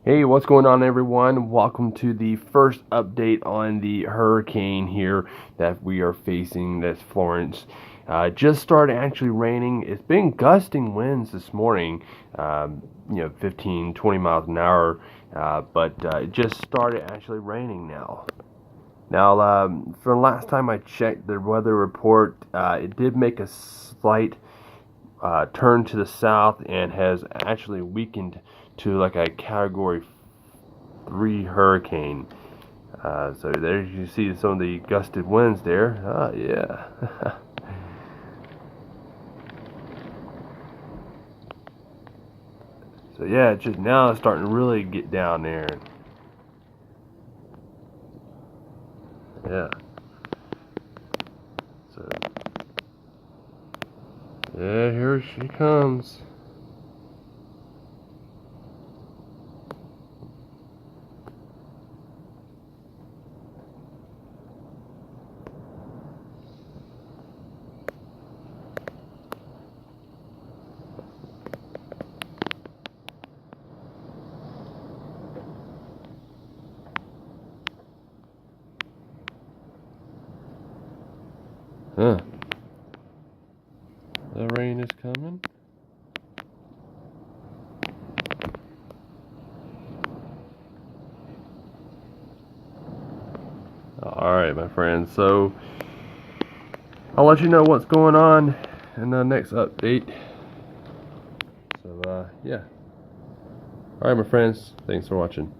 Hey, what's going on, everyone? Welcome to the first update on the hurricane here that we are facing. That's Florence. Just started actually raining. It's been gusting winds this morning, 15, 20 miles an hour, but it just started actually raining now. Now, from last time I checked the weather report, it did make a slight turn to the south and has actually weakened to like a Category 3 hurricane. So there you see some of the gusted winds there. Oh yeah. So yeah, it's just now it's starting to really get down there. Yeah. So yeah, here she comes. Huh. The rain is coming. Alright, my friends. So I'll let you know what's going on in the next update. So yeah. Alright, my friends. Thanks for watching.